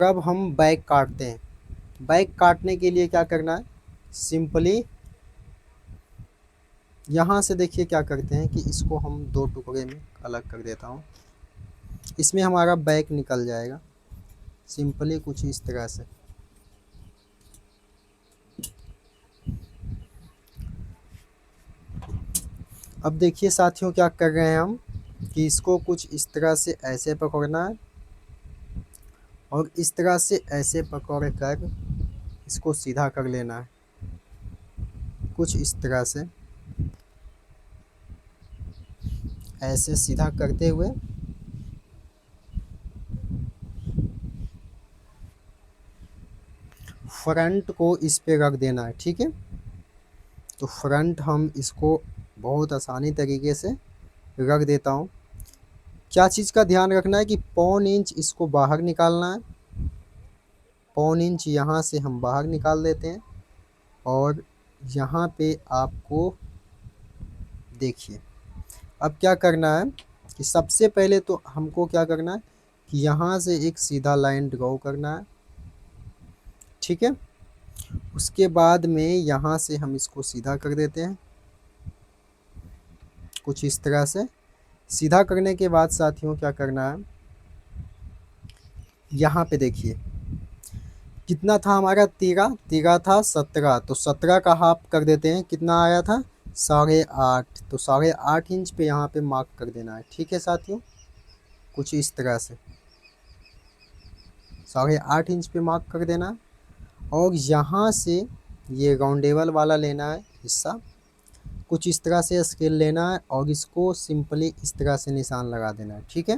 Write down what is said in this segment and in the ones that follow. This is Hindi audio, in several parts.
अब हम बैक काटते हैं। बैक काटने के लिए क्या करना है, सिंपली यहाँ से देखिए क्या करते हैं कि इसको हम दो टुकड़े में अलग कर देता हूँ। इसमें हमारा बैक निकल जाएगा सिंपली कुछ इस तरह से। अब देखिए साथियों क्या कर रहे हैं हम कि इसको कुछ इस तरह से ऐसे पकड़ना है और इस तरह से ऐसे पकड़ कर इसको सीधा कर लेना है कुछ इस तरह से। ऐसे सीधा करते हुए फ्रंट को इस पे रख देना है। ठीक है, तो फ्रंट हम इसको बहुत आसानी तरीके से रख देता हूँ। क्या चीज़ का ध्यान रखना है कि पौन इंच इसको बाहर निकालना है। पौन इंच यहाँ से हम बाहर निकाल देते हैं और यहाँ पे आपको देखिए अब क्या करना है कि सबसे पहले तो हमको क्या करना है कि यहाँ से एक सीधा लाइन ड्रॉ करना है। ठीक है, उसके बाद में यहाँ से हम इसको सीधा कर देते हैं कुछ इस तरह से। सीधा करने के बाद साथियों क्या करना है, यहाँ पे देखिए कितना था हमारा, 13 13 था 17, तो 17 का हाफ कर देते हैं, कितना आया था 8.5। तो 8.5 इंच पे यहाँ पे मार्क कर देना है। ठीक है साथियों, कुछ इस तरह से 8.5 इंच पे मार्क कर देना और यहाँ से ये राउंडेबल वाला लेना है हिस्सा, कुछ इस तरह से स्केल लेना है और इसको सिंपली इस तरह से निशान लगा देना है। ठीक है,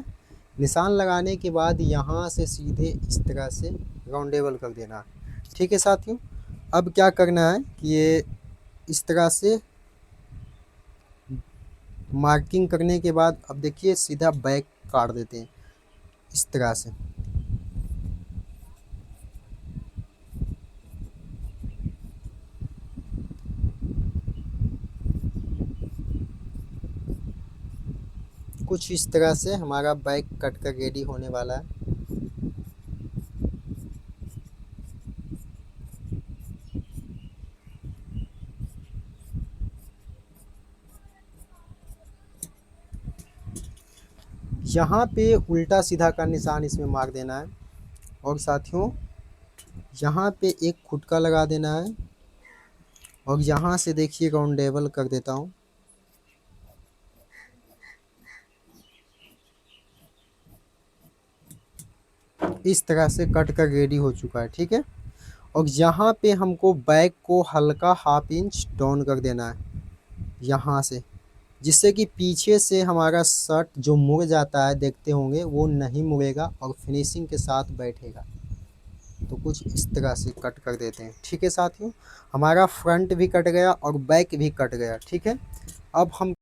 निशान लगाने के बाद यहाँ से सीधे इस तरह से राउंडेबल कर देना है। ठीक है साथियों, अब क्या करना है कि ये इस तरह से मार्किंग करने के बाद अब देखिए सीधा बैक काट देते हैं इस तरह से। कुछ इस तरह से हमारा बैक कट कर रेडी होने वाला है। यहाँ पे उल्टा सीधा का निशान इसमें मार देना है और साथियों यहाँ पे एक खुटका लगा देना है और यहाँ से देखिए राउंडेबल कर देता हूँ। इस तरह से कट कर रेडी हो चुका है। ठीक है, और यहाँ पे हमको बैक को हल्का हाफ इंच डाउन कर देना है यहाँ से, जिससे कि पीछे से हमारा शर्ट जो मुड़ जाता है देखते होंगे वो नहीं मुड़ेगा और फिनिशिंग के साथ बैठेगा। तो कुछ इस तरह से कट कर देते हैं। ठीक है साथियों, हमारा फ्रंट भी कट गया और बैक भी कट गया। ठीक है, अब हम